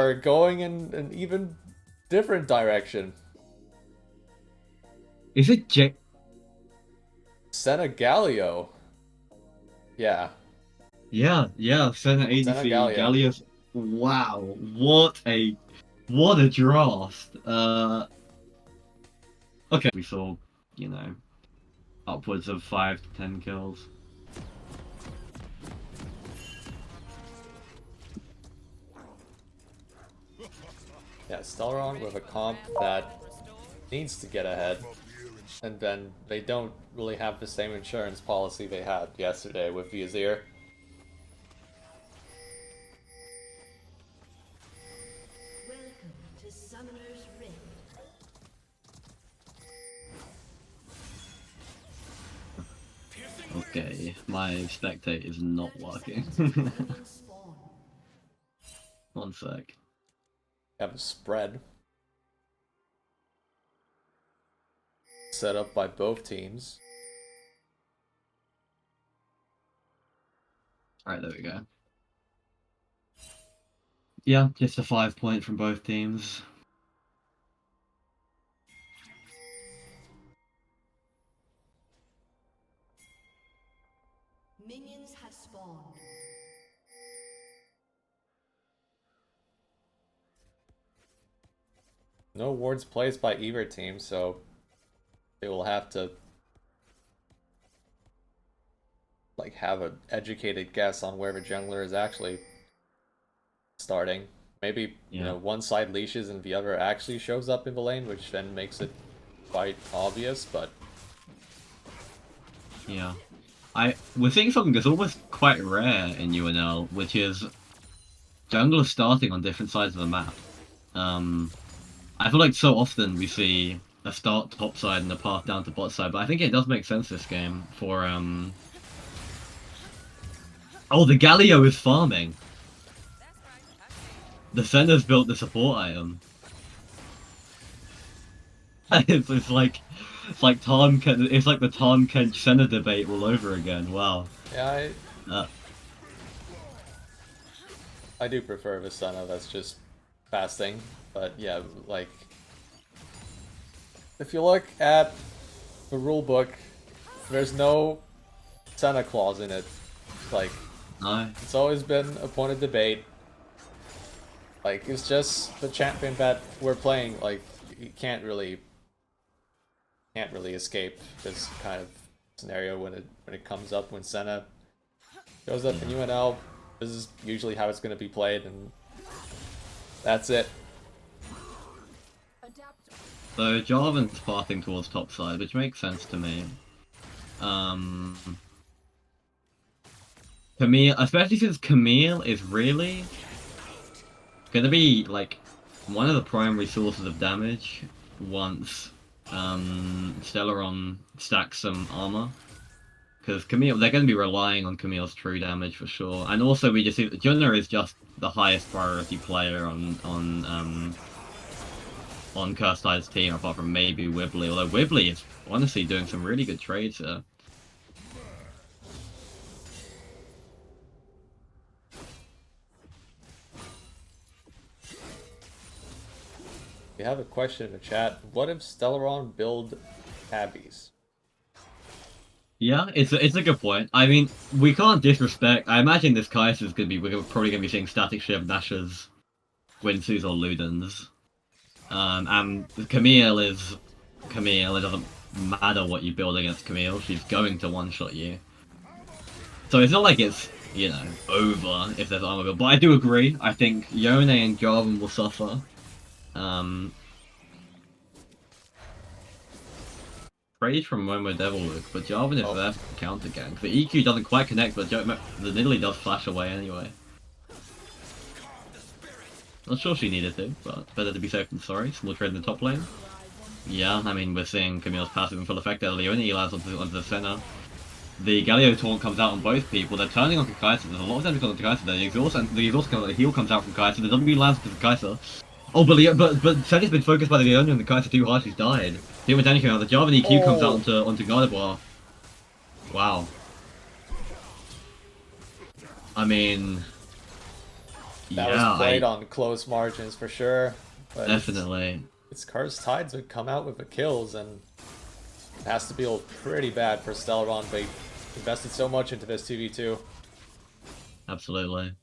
are going in an even different direction. Is it J? Senegalio. Yeah, Yeah, Senate ADC, Senegalio. Gallius. Wow, what a draft. Okay, we saw, you know, upwards of 5 to 10 kills. Yeah, Stellaron with a comp that needs to get ahead, and then they don't really have the same insurance policy they had yesterday with Vizier. Welcome to Summoner's Rift. Okay, my spectate is not working. One sec. Have a spread set up by both teams. Alright, there we go. Yeah, just a 5 point from both teams. Minions have spawned. No wards placed by either team, so they will have to like have an educated guess on where the jungler is actually starting. Maybe you know one side leashes and the other actually shows up in the lane, which then makes it quite obvious. But yeah, we're seeing something that's almost quite rare in UNL, which is junglers starting on different sides of the map. I feel like so often we see a start top side and a path down to bot side, but I think it does make sense this game for Oh, the Galio is farming. The Senna's built the support item. it's like it's like the Tahm Kench Senna debate all over again. Wow. yeah, I do prefer the Senna that's just fasting, but yeah, like if you look at the rulebook, there's no Senna clause in it. Like, no, it's always been a point of debate. Like, it's just the champion that we're playing. Like, you can't really escape this kind of scenario when it comes up. When Senna goes up in UNL, this is usually how it's going to be played, and that's it. so Jarvan's pathing towards top side, which makes sense to me. Camille, especially since Camille is really gonna be like one of the primary sources of damage once Stellaron stacks some armor. Because Camille, they're going to be relying on Camille's true damage for sure, and also we just see that Junna is just the highest priority player on Cursed Tide's team, apart from maybe Wibbly. Although Wibbly is honestly doing some really good trades here. We have a question in the chat. What if Stellaron build Tabbies? Yeah, it's a good point. I mean, we can't disrespect. I imagine this Kai'Sa is we're probably gonna be seeing static shift Nash's, Winsu's or Ludens. And Camille. It doesn't matter what you build against Camille. She's going to one-shot you. So it's not like it's, you know, over if there's armor build. But I do agree. I think Yone and Jarvan will suffer. Praise from Momo Devilwood, but Jarvan is there for counter gank. The EQ doesn't quite connect, but the Nidalee does flash away anyway. Not sure she needed to, but better to be safe than sorry. Small trade in the top lane. Yeah, I mean, we're seeing Camille's passive in full effect there. Leone lands onto the center. The Galio taunt comes out on both people. They're turning onto Kai'Sa. There's a lot of damage on Kai'Sa there. The exhaust heal comes out from Kai'Sa. The W lands onto Kai'Sa. Oh, but Senna's been focused by the Leone and the Kai'Sa too hard. She's died. The damage came out. The Jarvan EQ comes out onto Gardevoir. Wow. I mean, That was Yeah, played on close margins for sure. But definitely. it's Cursed Tides would come out with the kills, and it has to feel pretty bad for Stellaron. They invested so much into this 2v2. Absolutely.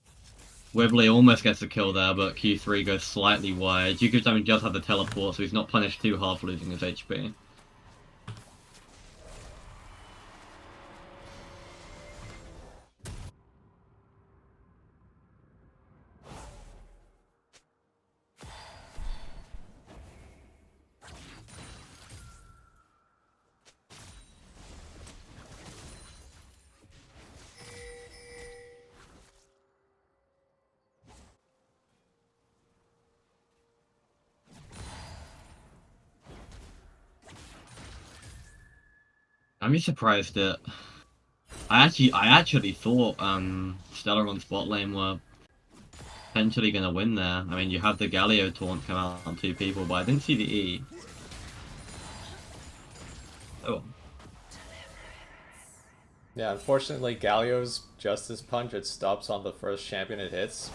Webley almost gets a kill there, but Q3 goes slightly wide. Yukutami does have the teleport, so he's not punished too hard for losing his HP. I'm just surprised that I actually thought Stellaron's bot lane were potentially gonna win there. I mean, you had the Galio taunt come out on 2 people, but I didn't see the E. Oh, Yeah, unfortunately, Galio's Justice Punch, it stops on the first champion it hits.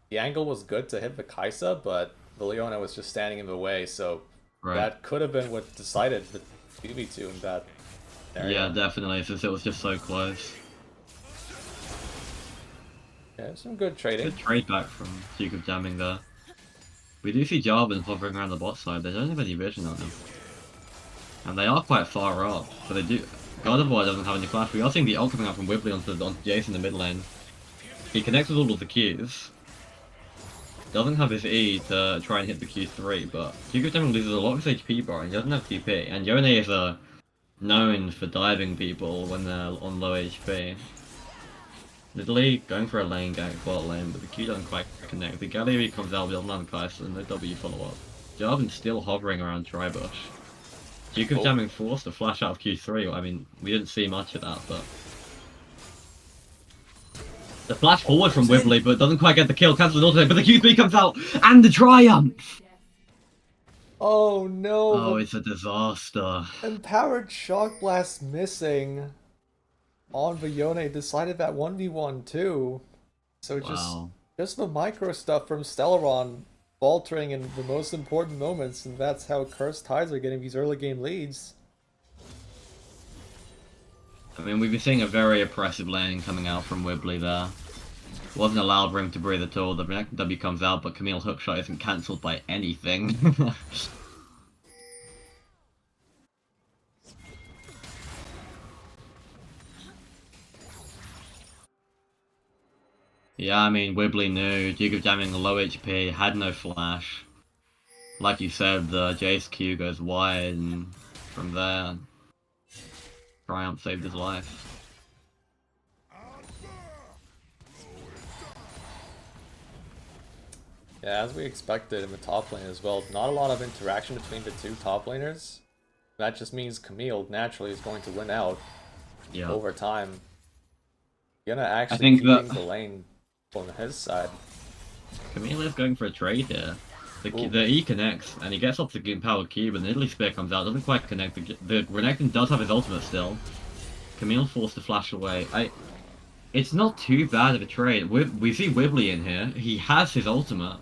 The angle was good to hit the Kaisa, but the Leona was just standing in the way, so right. that could have been what decided the 2v2 in that area. Yeah, definitely, since it was just so close. Yeah, some good trading. Good trade back from Duke of Jamming there. We do see Jarvan hovering around the bot side. They don't have any vision on him. And they are quite far up, but they do. God of War doesn't have any flash. We are seeing the ult coming out from Wibbly onto Jace in the mid lane. He connects with all of the Qs. Doesn't have his E to try and hit the Q3, but Duke of Jamming loses a lot of his HP bar and he doesn't have TP. And Yone is known for diving people when they're on low HP. Literally going for a lane gank bot lane, but the Q doesn't quite connect. The Gallery comes out with a Kaisa and no W follow up. Jarvan's still hovering around Tribush. Duke of Jamming forced to flash out of Q3. I mean, we didn't see much of that, but the flash forward from Wibbly, but doesn't quite get the kill. Cancels the ultimate, but the Q3 comes out and the triumph. Oh no! Oh, it's a disaster. Empowered Shock Blast missing on Yone decided that 1v1 too. So Wow. just the micro stuff from Stellaron faltering in the most important moments, and that's how Cursed Tides are getting these early game leads. I mean, we've been seeing a very oppressive lane coming out from Wibbly there. Wasn't allowed room to breathe at all. The W comes out, but Camille's hookshot isn't cancelled by anything. Yeah, I mean, Wibbly knew. Duke of Jamming low HP, had no flash. Like you said, the Jace Q goes wide, and from there, Triumph saved his life. Yeah, as we expected in the top lane as well, not a lot of interaction between the two top laners. That just means Camille naturally is going to win out over time. Gonna actually keeping the lane on his side. Camille is going for a trade here. The E connects, and he gets off the Empowered Cube, and the Italy Spear comes out, doesn't quite connect. The Renekton does have his ultimate still. Camille forced to flash away. It's not too bad of a trade. We see Wibbly in here. He has his ultimate.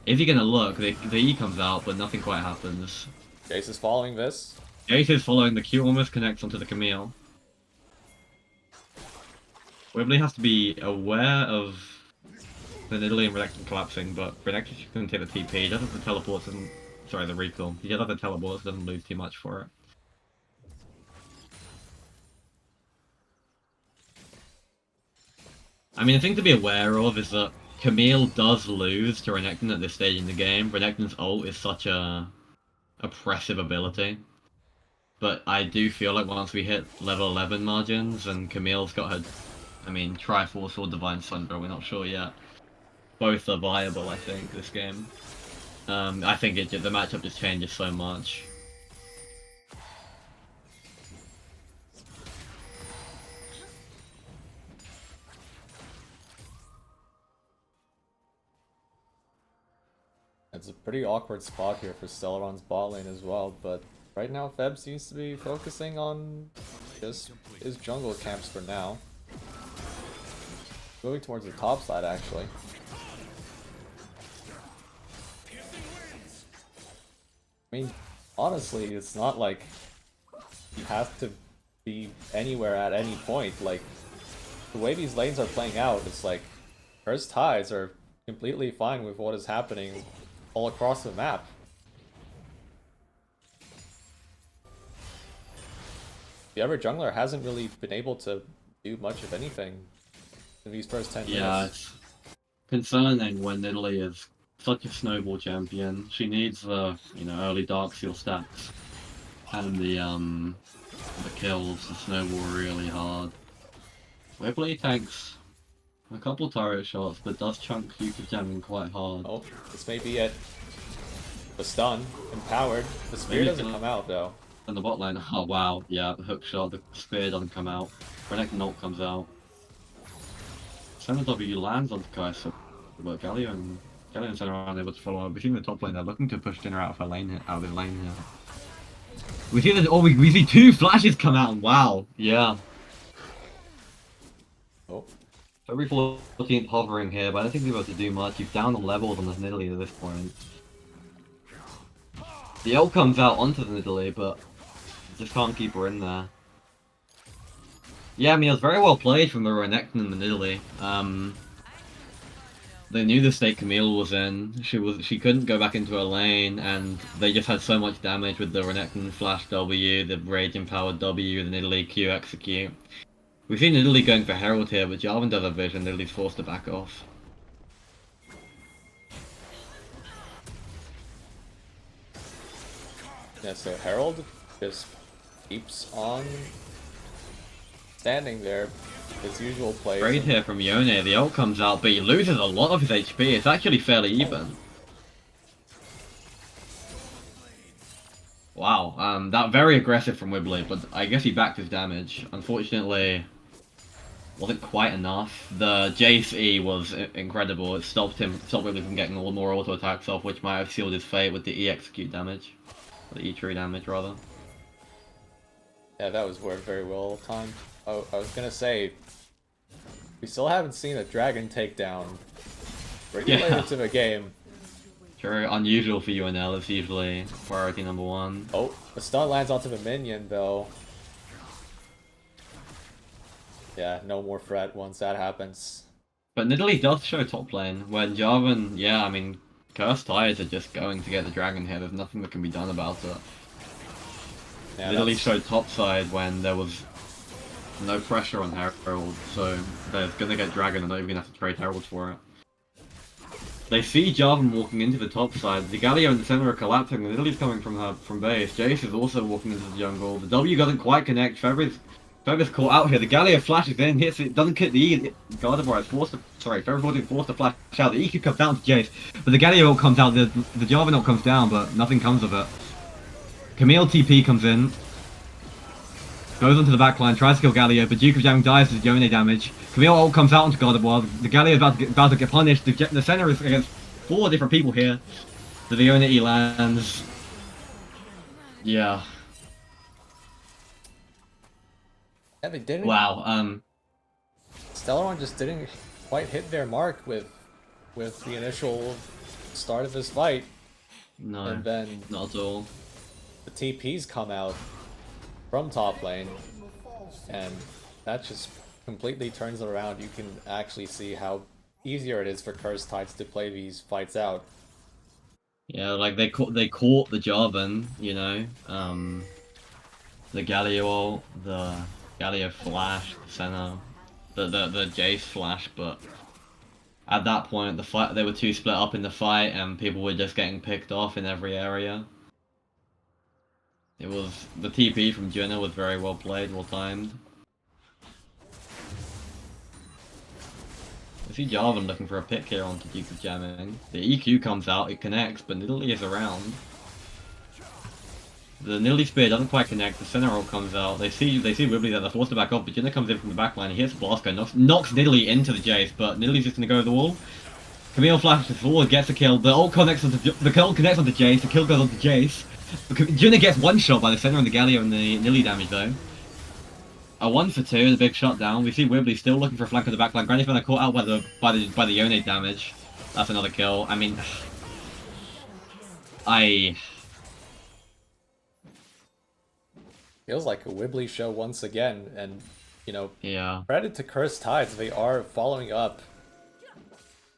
Is he gonna look? The E comes out, but nothing quite happens. Jace is following this. Jace is following. The Q almost connects onto the Camille. Wibbly has to be aware of the Nidalee and Renekton collapsing, but Renekton can take the TP. He doesn't have the teleport, sorry, the recall. He does have the teleport, so doesn't lose too much for it. I mean, the thing to be aware of is that Camille does lose to Renekton at this stage in the game. Renekton's ult is such a oppressive ability. But I do feel like once we hit level 11 margins and Camille's got her, I mean, Triforce or Divine Sunder, we're not sure yet. Both are viable, I think, this game. I think the matchup just changes so much. It's a pretty awkward spot here for Stellaron's bot lane as well, but right now Feb seems to be focusing on just his jungle camps for now. Moving towards the top side, actually. I mean, honestly, it's not like you have to be anywhere at any point. Like, the way these lanes are playing out, it's like Cursed Tides are completely fine with what is happening all across the map. The other jungler hasn't really been able to do much of anything in these first 10 minutes. Yeah, it's concerning when Italy is such a snowball champion. She needs the, you know, early Dark Seal stats and the kills to snowball really hard. Wibbly takes a couple turret shots, but does chunk Cupid jamming quite hard. Oh, this may be it. The stun, empowered. The spear doesn't come out though. And the bot lane, oh wow, yeah, the hook shot, the spear doesn't come out. Renekton ult comes out. Center W lands onto Kai'Sa, but Galio and Center aren't able to follow up. We've seen the top lane, they're looking to push Dinner out of her lane here, out of his lane here. We see that, oh, we see two flashes come out, and wow, yeah. Oh. February 14th hovering here, but I don't think we're able to do much. You've down the levels on this Nidalee at this point. The ult comes out onto the Nidalee, but just can't keep her in there. Yeah, I mean, it was very well played from the Renekton and the Nidalee. They knew the state Camille was in. She couldn't go back into her lane, and they just had so much damage with the Renekton flash W, the Rage empowered W, the Nidalee Q execute. We've seen Nidalee going for Herald here, but Jarvan does a vision. Nidalee's forced to back off. Yeah, so Herald just keeps on standing there, his usual plays. Great here from Yone. The ult comes out, but he loses a lot of his HP. It's actually fairly even. Wow, that very aggressive from Wibbly, but I guess he backed his damage. Unfortunately, wasn't quite enough. The Jace E was incredible. It stopped Wibbly from getting more auto attacks off, which might have sealed his fate with the E execute damage. Or the E tree damage, rather. Yeah, that was worked very well timed. Oh, I was gonna say, we still haven't seen a dragon takedown regulated to the game. Very unusual for UNL, it's usually priority number one. Oh, the stun lands onto the minion though. Yeah, no more threat once that happens. But Nidalee does show top lane, when Jarvan, yeah, I mean, Cursed Tides are just going to get the dragon here, there's nothing that can be done about it. Yeah, Nidalee showed top side when there was no pressure on Herald, so they're gonna get dragon and not even gonna have to trade Heralds for it. They see Jarvan walking into the top side, the Galio and the center are collapsing, and Nidalee's coming from base. Jace is also walking into the jungle, the W doesn't quite connect, Feather's caught out here, the Galio flashes in, hits it, doesn't hit the E, Gardevoir is forced to, Feather's forced to flash out, the EQ comes down to Jace, but the Galio ult comes out, the Jarvan ult comes down, but nothing comes of it. Camille TP comes in, goes onto the backline, tries to kill Galio, but Duke of Jamming dies to Yone damage. Camille ult comes out onto Gardevoir, the Galio is about to get punished, the center is against 4 different people here. The Yone E lands. Yeah. Yeah, they didn't. Wow, Stellaron just didn't quite hit their mark with the initial start of this fight. no, And then not at all. the TPs come out from top lane, and that just completely turns it around. You can actually see how easier it is for Cursed Tides to play these fights out. Yeah, like they caught the Jarvan, you know, the Galio ult, the Galio flash, the center, the Jace flash, but at that point the fight, they were too split up in the fight and people were just getting picked off in every area. It was, the TP from Jenna was very well played, well timed. I see Jarvan looking for a pick here onto Duke of Jamming. The EQ comes out, it connects, but Nidalee is around. The Nidalee spear doesn't quite connect, the center ult comes out, they see Wibbly there, they're forced to back off, but Jenna comes in from the backline, he hits Blasco, knocks Nidalee into the Jace, but Nidalee's just gonna go to the wall. Camille flashes forward, gets a kill, the ult connects onto Jace, the kill goes onto Jace. Jenna gets one shot by the center and the Galio and the Nidalee damage though. A 1 for 2, the big shot down. We see Wibbly still looking for a flank of the backline. Granny's been caught out by the Yone damage. That's another kill. I mean, Feels like a Wibbly show once again, and Yeah. credit to Cursed Tides, they are following up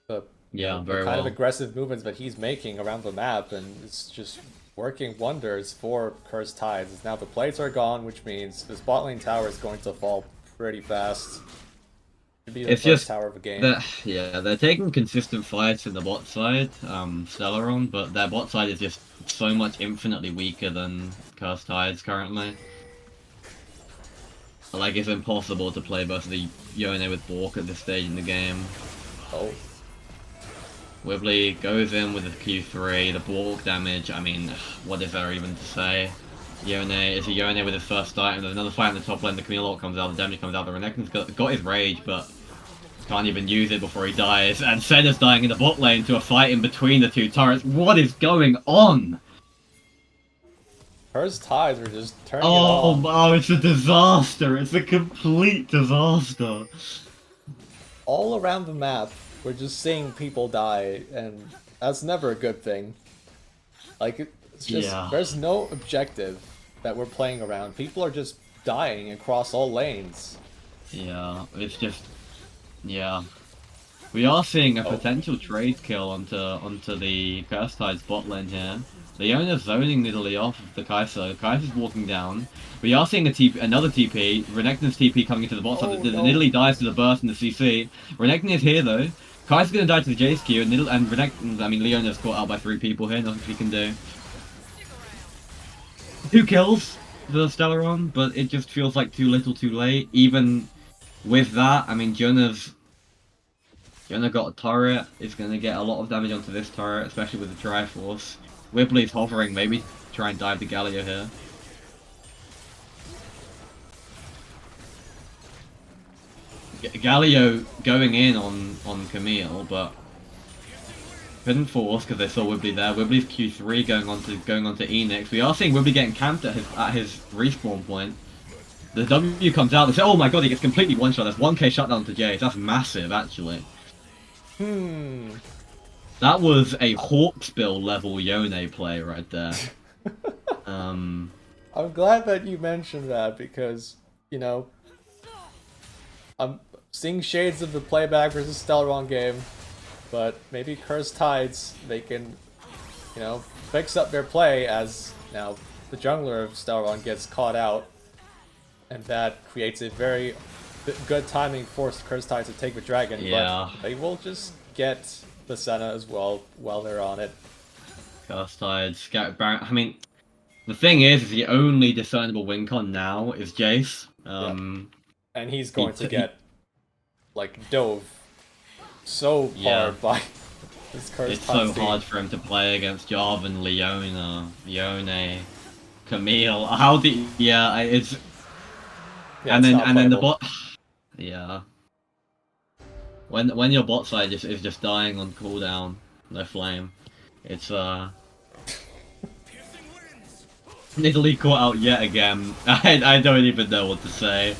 the Yeah, the very kind of well. aggressive movements that he's making around the map, and it's just working wonders for Cursed Tides. Now the plates are gone, which means the bot lane tower is going to fall pretty fast. Should be the It's first just tower of the game. that, yeah, they're taking consistent fights in the bot side, Stellaron, but their bot side is just so much infinitely weaker than Cursed Tides currently. Like, it's impossible to play versus the Yone with Bork at this stage in the game. Oh, Wibbly goes in with the Q3, the Bork damage, I mean, what is there even to say? Yone is a Yone with his first item, there's another fight in the top lane, the Camille ult comes out, the damage comes out, the Renekton's got his rage, but can't even use it before he dies, and Senna's dying in the bot lane to a fight in between the two turrets. What is going on? Cursed Tides are just turning it on. Oh, it's a disaster. It's a complete disaster. All around the map, we're just seeing people die, and that's never a good thing. Like, it's just, there's no objective that we're playing around. People are just dying across all lanes. Yeah, it's just... Yeah. We are seeing a potential trade kill onto the Cursed Tides bot lane here. Leona's zoning Nidalee off of the Kai'Sa. Kai'Sa's walking down. We are seeing another TP. Renekton's TP coming into the bot side. The Nidalee dies to the burst and the CC. Renekton is here though. Kai'Sa's gonna die to the Jace Q, and Renekton, I mean, Leona's caught out by 3 people here. Nothing she can do. 2 kills for Stellaron, but it just feels like too little too late. Even with that, I mean, Jonah got a turret, is going to get a lot of damage onto this turret, especially with the Triforce. Wibbly's hovering, maybe try and dive the Galio here. Galio going in on Camille, but couldn't force because they saw Wibbly there. Wibbly's Q3 going on to Enix. We are seeing Wibbly getting camped at his respawn point. The W comes out, they say, oh my god, he gets completely one-shot. That's 1k shutdown to Jace. That's massive, actually. That was a Hawksbill level Yone play right there. I'm glad that you mentioned that because, I'm seeing shades of the playback versus Stellaron game, but maybe Cursed Tides, they can, fix up their play as now the jungler of Stellaron gets caught out, and that creates a very good timing for Cursed Tides to take the dragon, but they will just get the Senna as well while they're on it. Cursed Tides, I mean, the thing is the only discernible win con now is Jace. And he's going to get, dove so hard by this Cursed Tides. It's so hard for him to play against Jarvan, Leona, Yone, Camille. How do you, it's... and then the bot... Yeah. When your bot side is just dying on cooldown, no flame, it's Nidalee caught out yet again. I don't even know what to say.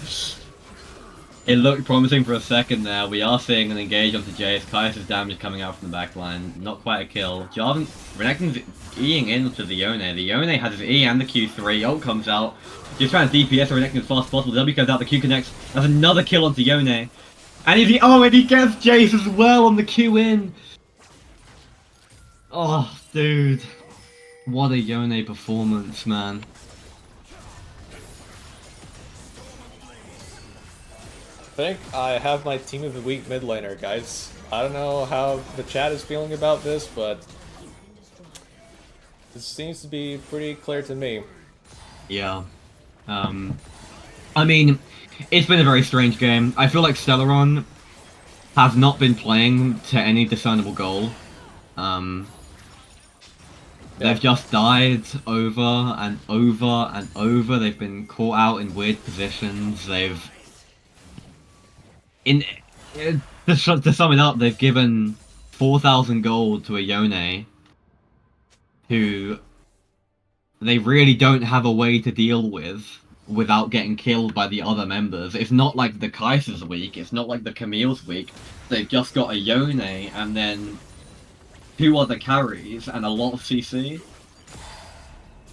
It looked promising for a second there. We are seeing an engage onto Jace. Kai'Sa's damage coming out from the backline. Not quite a kill. Jarvan, Renekton's E'ing into the Yone. The Yone has his E and the Q3. Ult comes out. Just trying to DPS Renekton as fast as possible. The W comes out. The Q connects. That's another kill onto Yone. And and he gets Jace as well on the Q in. Oh, dude. What a Yone performance, man. I think I have my team of the week mid laner, guys. I don't know how the chat is feeling about this, but this seems to be pretty clear to me. Yeah. I mean, it's been a very strange game. I feel like Stellaron has not been playing to any discernible goal. They've just died over and over and over. They've been caught out in weird positions. To sum it up, they've given 4,000 gold to a Yone who they really don't have a way to deal with without getting killed by the other members. It's not like the Kai'Sa's weak, it's not like the Camille's weak. They've just got a Yone and then 2 other carries and a lot of CC.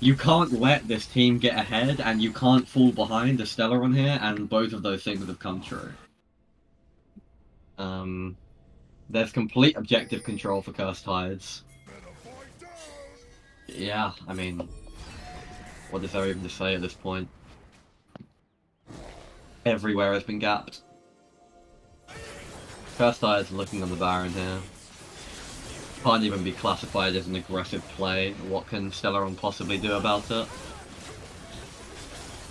You can't let this team get ahead, and you can't fall behind the Stellaron here, and both of those things have come true. There's complete objective control for Cursed Tides. Yeah, I mean, what is there even to say at this point? Everywhere has been gapped. Cursed Tides looking on the Baron here. Can't even be classified as an aggressive play. What can Stellaron possibly do about it?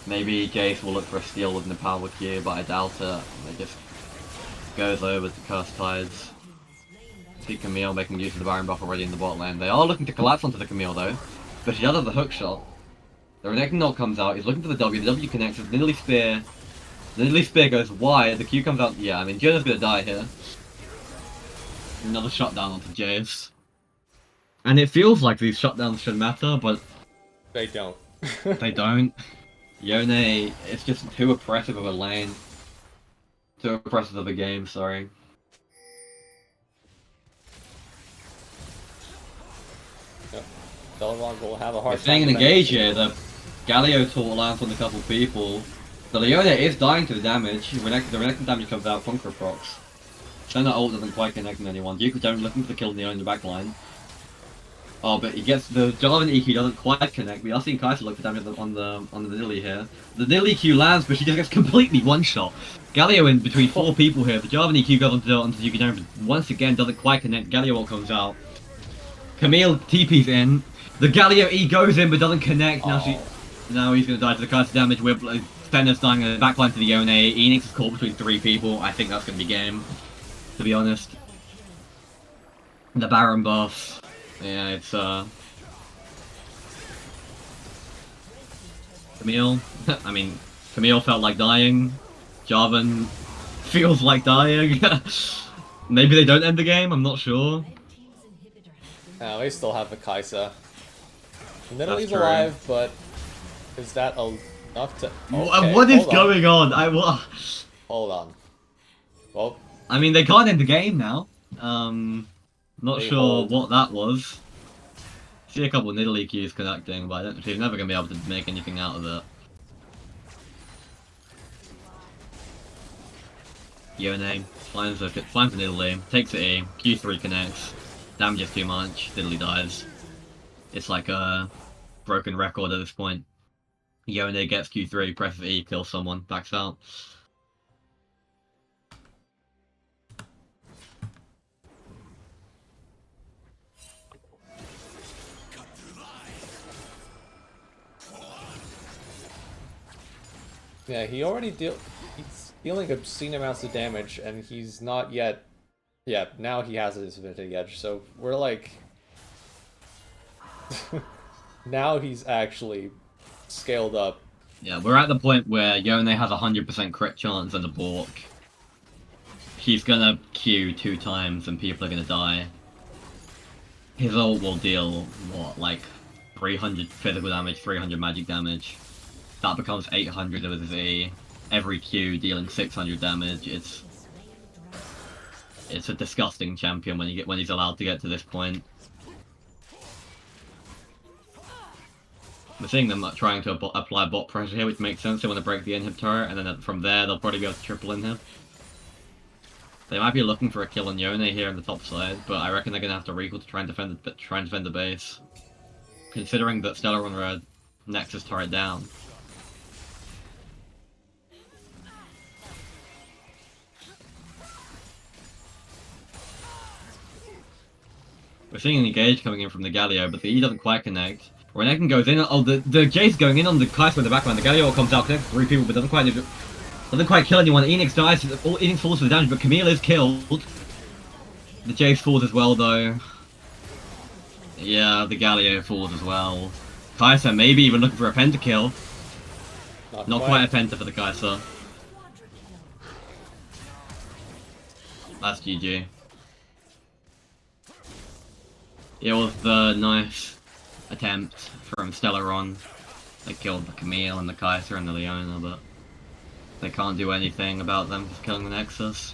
Maybe Jace will look for a steal within the power queue, but I doubt it. It just goes over to Cursed Tides. See Camille making use of the Baron buff already in the bot lane. They are looking to collapse onto the Camille though, but she does have the hook shot. The Renekton Knoll comes out, he's looking for the W connects with Nidalee Spear. The Nidalee Spear goes wide, the Q comes out, yeah, I mean, Jonah's gonna die here. Another shutdown onto Jace. And it feels like these shutdowns should matter, but... They don't. They don't. Yone, it's just too oppressive of a lane. Too oppressive of a game, sorry. Stellaron will have a hard We're seeing an engage here, the Galio taunt lands on a couple people. The Leona is dying to the damage, the Renekton damage comes out from Procs. Senna ult doesn't quite connect on anyone. Duke don't looking for the kill in the Leona backline. Oh, but he gets the Jarvan EQ doesn't quite connect. We are seeing Kai'Sa look for damage on the Nidalee here. The Nidalee EQ lands, but she just gets completely one-shot. Galio in between 4 people here. The Jarvan EQ goes onto Yuki Down, but once again doesn't quite connect. Galio ult comes out. Camille TP's in. The Galio E goes in but doesn't connect. Now he's gonna die to the Kai'Sa damage. Senna's dying in the backline to the Yone. Enix is caught between 3 people. I think that's gonna be game, to be honest. The Baron buff. Yeah, it's Camille. I mean, Camille felt like dying. Jarvan feels like dying. Maybe they don't end the game, I'm not sure. We still have the Kai'Sa. Nidalee's true. alive, but is that enough to... What is going on? Hold on. Well... I mean, they can't end the game now. Not They sure hold. what that was. See a couple of Nidalee Qs connecting, but she's never going to be able to make anything out of it. Yone finds the Nidalee, takes the E, Q3 connects, damages too much, Nidalee dies. It's like a broken record at this point. Yone gets Q3, presses E, kills someone, backs out. Yeah, he's dealing obscene amounts of damage, and he's not yet... Yeah, now he has his disadvantage edge, so we're like... now he's actually scaled up. Yeah, we're at the point where Yone has 100% crit chance and a balk. He's gonna Q 2 times and people are gonna die. His ult will deal, what, like 300 physical damage, 300 magic damage. That becomes 800 with his E. Every Q dealing 600 damage. It's a disgusting champion when he's allowed to get to this point. We're seeing them trying to apply bot pressure here, which makes sense. They want to break the inhib turret, and then from there they'll probably be able to triple inhib. They might be looking for a kill on Yone here on the top side, but I reckon they're gonna have to recall to try and defend the base. Considering that Stellaron Red Nexus turret down. We're seeing an engage coming in from the Galio, but the E doesn't quite connect. Renekton goes in. Oh, the Jace going in on the Kai'Sa in the background. The Galio comes out, connects 3 people, but doesn't quite kill anyone. Enix dies. Enix falls for the damage, but Camille is killed. The Jace falls as well, though. Yeah, the Galio falls as well. Kai'Sa maybe even looking for a pentakill. Not quite a penta for the Kai'Sa. That's GG. It was the nice attempt from Stellaron. They killed the Camille and the Kai'Sa and the Leona, but they can't do anything about them killing the Nexus.